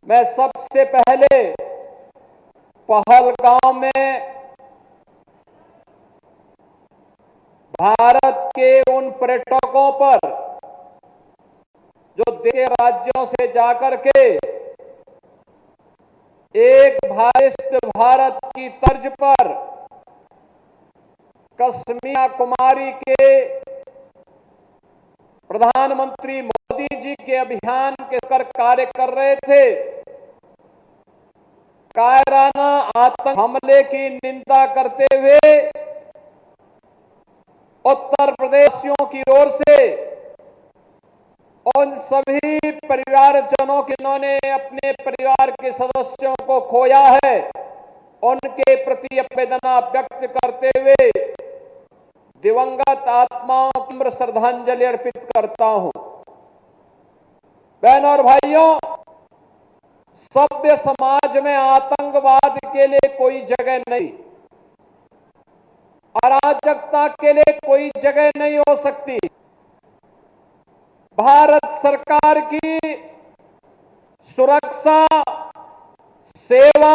मैं सबसे पहले पहलगांव में भारत के उन पर्यटकों पर जो देश के राज्यों से जाकर के एक भारत की तर्ज पर कन्याकुमारी के प्रधानमंत्री मोदी जी के अभियान के कर कार्य कर रहे थे, कायराना आतंक हमले की निंदा करते हुए उत्तर प्रदेशियों की ओर से उन सभी परिवारजनों जिन्होंने अपने परिवार के सदस्यों को खोया है, उनके प्रति संवेदना व्यक्त करते हुए दिवंगत आत्माओं को श्रद्धांजलि अर्पित करता हूं। बहनों और भाइयों, सभ्य समाज में आतंकवाद के लिए कोई जगह नहीं, अराजकता के लिए कोई जगह नहीं हो सकती। भारत सरकार की सुरक्षा, सेवा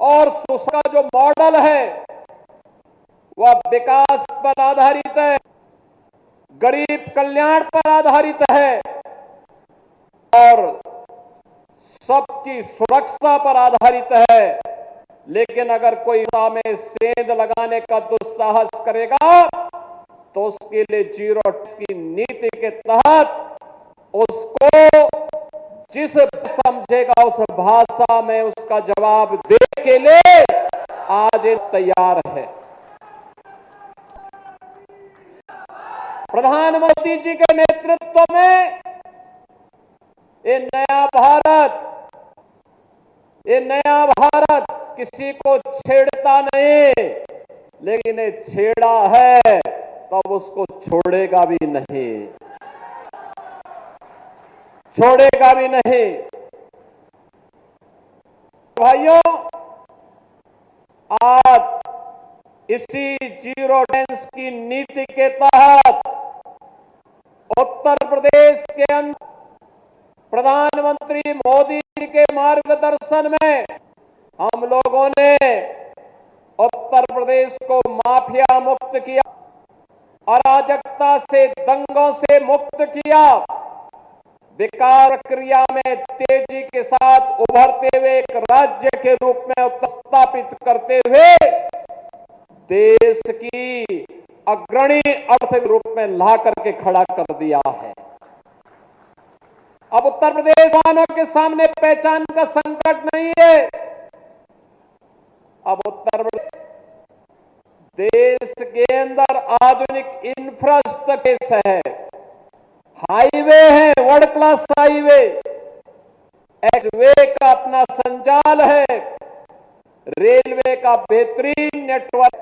और सुरक्षा जो मॉडल है वह विकास पर आधारित है, गरीब कल्याण पर आधारित है और सबकी सुरक्षा पर आधारित है। लेकिन अगर कोई में सेंध लगाने का दुस्साहस करेगा तो उसके लिए जीरो की नीति के तहत उसको जिस समझेगा उस भाषा में उसका जवाब देने के लिए आज तैयार है। प्रधानमंत्री जी के नेतृत्व में ये नया भारत किसी को छेड़ता नहीं, लेकिन ये छेड़ा है तब उसको छोड़ेगा भी नहीं, छोड़ेगा भी नहीं। भाइयों, आज इसी जीरो टॉलरेंस की नीति के तहत उत्तर प्रदेश के अंदर प्रधानमंत्री मोदी जी के मार्गदर्शन में हम लोगों ने उत्तर प्रदेश को माफिया मुक्त किया, अराजकता से, दंगों से मुक्त किया, विकास प्रक्रिया में तेजी के साथ उभरते हुए एक राज्य के रूप में स्थापित करते हुए देश की अग्रणी अर्थ रूप में ला करके खड़ा कर दिया है। अब उत्तर प्रदेश वालों के सामने पहचान का संकट नहीं है। अब उत्तर प्रदेश देश के अंदर आधुनिक इंफ्रास्ट्रक्चर है, हाईवे है, वर्ल्ड क्लास हाईवे, एक्सवे का अपना संजाल है, रेलवे का बेहतरीन नेटवर्क,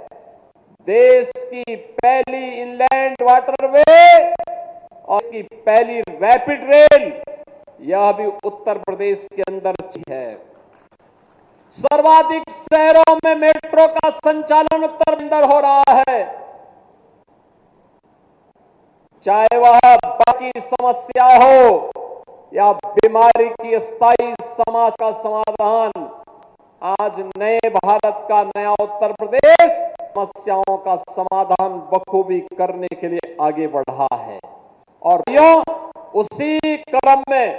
देश की पहली इनलैंड वाटरवे और की पहली रैपिड रेल, यह भी उत्तर प्रदेश के अंदर है। सर्वाधिक शहरों में मेट्रो का संचालन उत्तर अंदर हो रहा है। चाहे वह बाकी समस्या हो या बीमारी की स्थायी समाज का समाधान, आज नए भारत का नया उत्तर प्रदेश समस्याओं का समाधान बखूबी करने के लिए आगे बढ़ा है। और उसी क्रम में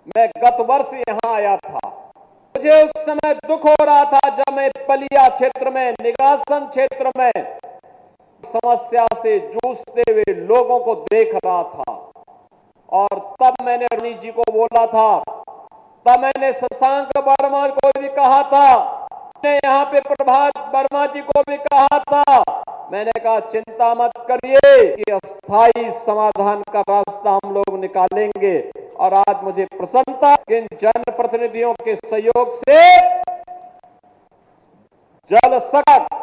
मैं गत वर्ष यहां आया था। मुझे उस समय दुख हो रहा था जब मैं बलिया क्षेत्र में, निगासन क्षेत्र में समस्या से जूझते हुए लोगों को देख रहा था। और तब मैंने रानी जी को बोला था, तब मैंने शशांक वर्मा को भी कहा था, मैंने यहाँ पे प्रभात वर्मा जी को भी कहा था, मैंने कहा चिंता मत करिए कि अस्थायी समाधान का रास्ता हम लोग निकालेंगे। और आज मुझे प्रसन्नता कि इन जनप्रतिनिधियों के सहयोग से जल संकट,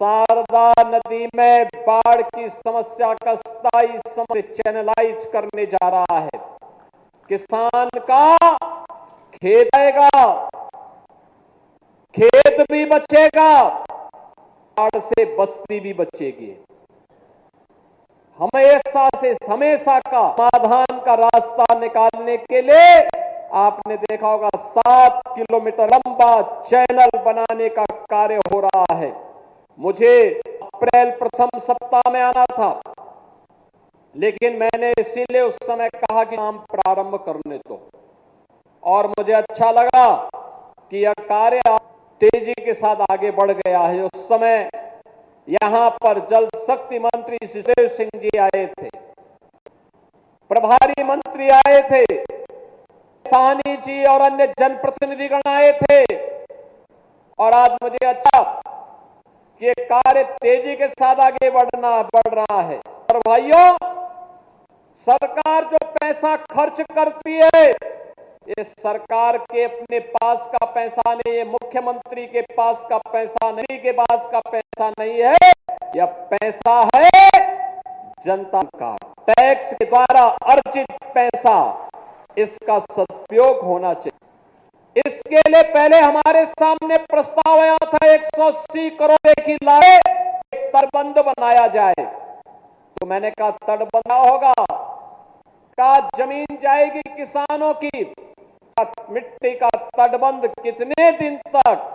शारदा नदी में बाढ़ की समस्या का स्थायी समस्या चैनलाइज करने जा रहा है। किसान का खेत आएगा, खेत भी बचेगा, बाढ़ से बस्ती भी बचेगी। हमेशा का समाधान समाधान का रास्ता निकालने के लिए आपने देखा होगा 7 किलोमीटर लंबा चैनल बनाने का कार्य हो रहा है। मुझे अप्रैल प्रथम सप्ताह में आना था, लेकिन मैंने इसीलिए उस समय कहा कि काम प्रारंभ करने दो, और मुझे अच्छा लगा कि यह कार्य तेजी के साथ आगे बढ़ गया है। उस समय यहां पर जल शक्ति मंत्री शिवदेव सिंह जी आए थे, प्रभारी मंत्री आए थे, साहनी जी और अन्य जनप्रतिनिधिगण आए थे, और आज मुझे अच्छा कि ये कार्य तेजी के साथ आगे बढ़ रहा है। और भाइयों, सरकार जो पैसा खर्च करती है, ये सरकार के अपने पास का पैसा नहीं, ये मुख्यमंत्री के पास का पैसा नहीं, के पास का पैसा नहीं है, यह पैसा है जनता का, टैक्स के द्वारा अर्जित पैसा, इसका सदुपयोग होना चाहिए। इसके लिए पहले हमारे सामने प्रस्ताव आया था 180 करोड़ की लाए एक तटबंध बनाया जाए, तो मैंने कहा तटबंध होगा का जमीन जाएगी किसानों की, मिट्टी का तटबंध कितने दिन तक,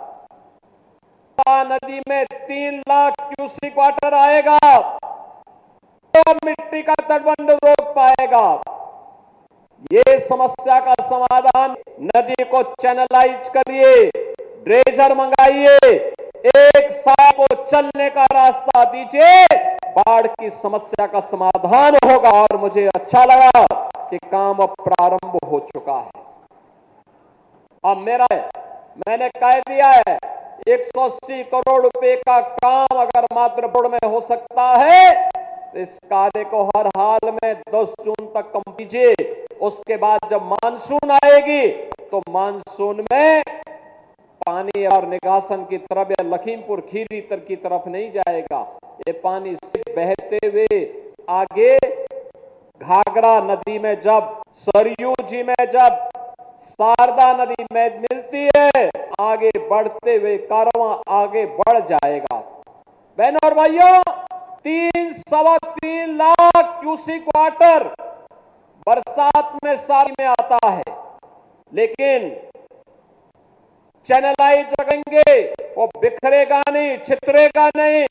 नदी में 3 लाख क्यूसेक वाटर आएगा तो मिट्टी का तटबंध रोक पाएगा। ये समस्या का समाधान, नदी को चैनलाइज करिए, ड्रेजर मंगाइए, एक साल को चलने का रास्ता दीजिए, बाढ़ की समस्या का समाधान होगा। और मुझे अच्छा लगा कि काम अब प्रारंभ हो चुका है। अब मैंने कह दिया है 180 करोड़ रुपए का काम अगर मात्र बोर्ड में हो सकता है तो इस कार्य को हर हाल में 10 जून तक कम कीजिए। उसके बाद जब मानसून आएगी तो मानसून में पानी और निकासन की तरफ या लखीमपुर खीरी की तरफ नहीं जाएगा, ये पानी से बहते हुए आगे घाघरा नदी में, जब सरयू जी में, जब शारदा नदी में मिलती है, आगे बढ़ते हुए कारवां आगे बढ़ जाएगा। बहनों और भाइयों, 3-3.25 लाख क्यूसेक वाटर बरसात में साल में आता है, लेकिन चैनलाइज रखेंगे, वो बिखरेगा नहीं, छितरेगा नहीं,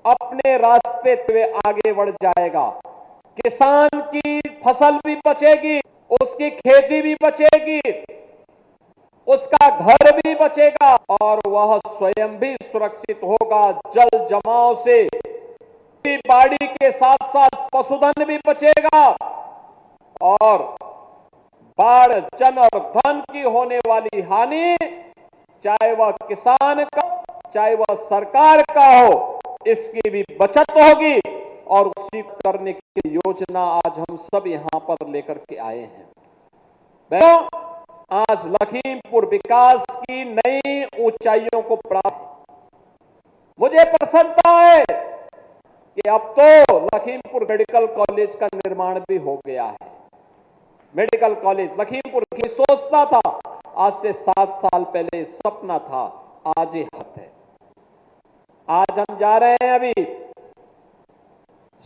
अपने रास्ते पे आगे बढ़ जाएगा। किसान की फसल भी बचेगी, उसकी खेती भी बचेगी, उसका घर भी बचेगा, और वह स्वयं भी सुरक्षित होगा जल जमाव से। बाड़ी के साथ साथ पशुधन भी बचेगा, और बाढ़, जन और धन की होने वाली हानि, चाहे वह किसान का, चाहे वह सरकार का हो, इसकी भी बचत होगी। और उसी करने की योजना आज हम सब यहां पर लेकर के आए हैं। बहनों, आज लखीमपुर विकास की नई ऊंचाइयों को प्राप्त, मुझे प्रसन्नता है कि अब तो लखीमपुर मेडिकल कॉलेज का निर्माण भी हो गया है। मेडिकल कॉलेज लखीमपुर की सोचता था, आज से 7 साल पहले सपना था, आज ये हाथ है। आज हम जा रहे हैं, अभी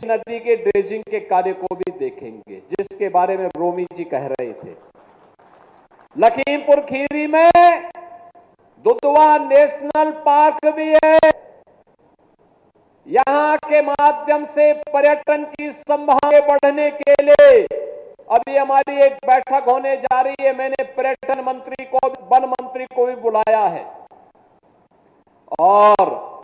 नदी के ड्रेजिंग के कार्य को भी देखेंगे, जिसके बारे में रोमी जी कह रहे थे। लखीमपुर खीरी में दुधवा नेशनल पार्क भी है, यहां के माध्यम से पर्यटन की संभावना बढ़ने के लिए अभी हमारी एक बैठक होने जा रही है। मैंने पर्यटन मंत्री को, वन मंत्री को भी बुलाया है, और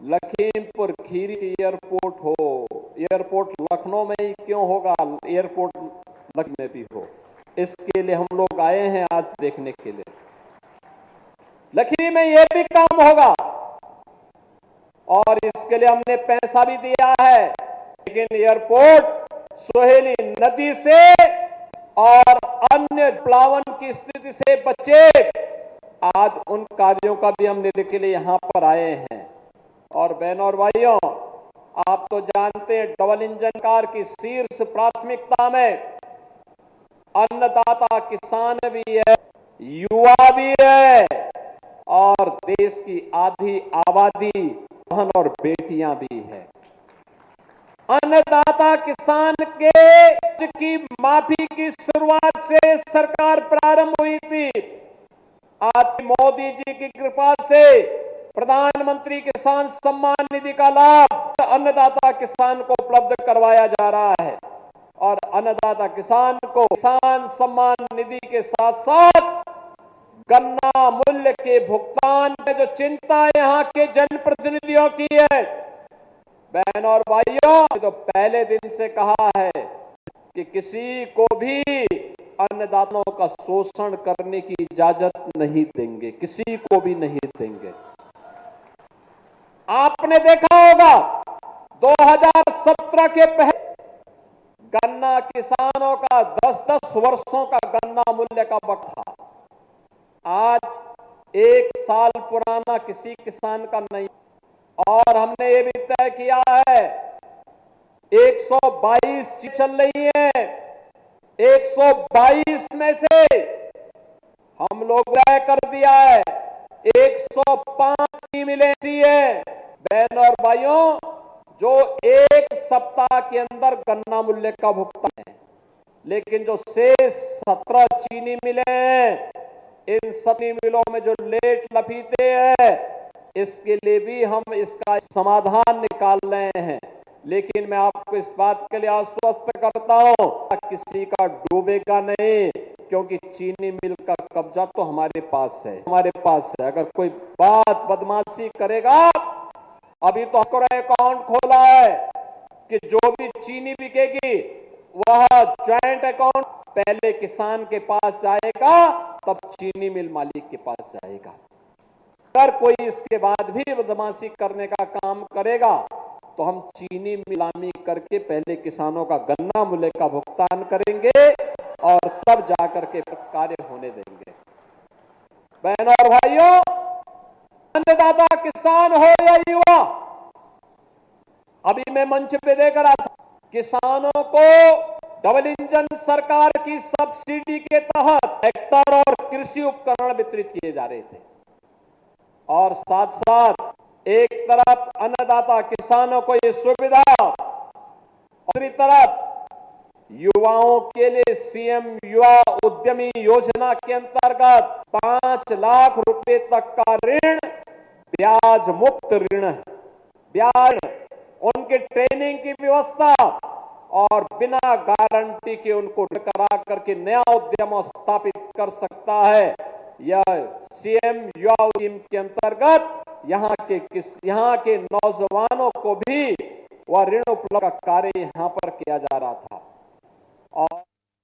लखीमपुर खीरी एयरपोर्ट हो, एयरपोर्ट लखनऊ में ही क्यों होगा, एयरपोर्ट लखनऊ में भी हो, इसके लिए हम लोग आए हैं आज देखने के लिए। लखीमपुर में यह भी काम होगा, और इसके लिए हमने पैसा भी दिया है, लेकिन एयरपोर्ट सोहेली नदी से और अन्य प्लावन की स्थिति से बचे, आज उन कार्यों का भी हम लेने के लिए यहां पर आए हैं। और बहनों और भाइयों, आप तो जानते हैं डबल इंजन कार की शीर्ष प्राथमिकता में अन्नदाता किसान भी है, युवा भी है, और देश की आधी आबादी बहन और बेटियां भी है। अन्नदाता किसान के की माफी की शुरुआत से सरकार प्रारंभ हुई थी। आज मोदी जी की कृपा से प्रधानमंत्री किसान सम्मान निधि का लाभ अन्नदाता किसान को उपलब्ध करवाया जा रहा है और अन्नदाता किसान को किसान सम्मान निधि के साथ साथ गन्ना मूल्य के भुगतान में जो चिंता यहाँ के जनप्रतिनिधियों की है, बहनों और भाइयों, तो पहले दिन से कहा है कि किसी को भी अन्नदाताओं का शोषण करने की इजाजत नहीं देंगे, किसी को भी नहीं देंगे। आपने देखा होगा 2017 के पहले गन्ना किसानों का 10-10 वर्षों का गन्ना मूल्य का वक्त था। आज 1 साल पुराना किसी किसान का नहीं। और हमने ये भी तय किया है 122 चल रही है, 122 में से हम लोग तय कर दिया है 105 मिले है। बहनों और भाइयों, जो 1 सप्ताह के अंदर गन्ना मूल्य का भुगतान है, लेकिन जो शेष 17 चीनी मिले हैं, इन सभी मिलों में जो लेट लफीते हैं, इसके लिए भी हम इसका समाधान निकाल रहे हैं। लेकिन मैं आपको इस बात के लिए आश्वस्त करता हूं, किसी का डूबेगा नहीं, क्योंकि चीनी मिल का कब्जा तो हमारे पास है, हमारे पास है। अगर कोई बात बदमाशी करेगा, अभी तो हमको अकाउंट खोला है कि जो भी चीनी बिकेगी वह ज्वाइंट अकाउंट पहले किसान के पास जाएगा, तब चीनी मिल मालिक के पास जाएगा। अगर कोई इसके बाद भी बदमाशी करने का काम करेगा, तो हम चीनी नीलामी करके पहले किसानों का गन्ना मूल्य का भुगतान करेंगे और तब जाकर के कार्य होने देंगे। बहनों और भाइयों, अन्नदाता किसान हो या युवा, अभी मैं मंच पे देख रहा था, किसानों को डबल इंजन सरकार की सब्सिडी के तहत ट्रैक्टर और कृषि उपकरण वितरित किए जा रहे थे और साथ साथ एक तरफ अन्नदाता किसानों को ये सुविधा, दूसरी तरफ युवाओं के लिए सीएम युवा उद्यमी योजना के अंतर्गत 5 लाख रुपए तक का ऋण, ब्याज मुक्त ऋण है, ब्याज, उनके ट्रेनिंग की व्यवस्था और बिना गारंटी के उनको करा करके नया उद्यम स्थापित कर सकता है। यह सीएम युवा स्कीम के अंतर्गत यहाँ के नौजवानों को भी वह ऋण उपलब्ध का कार्य यहाँ पर किया जा रहा था। और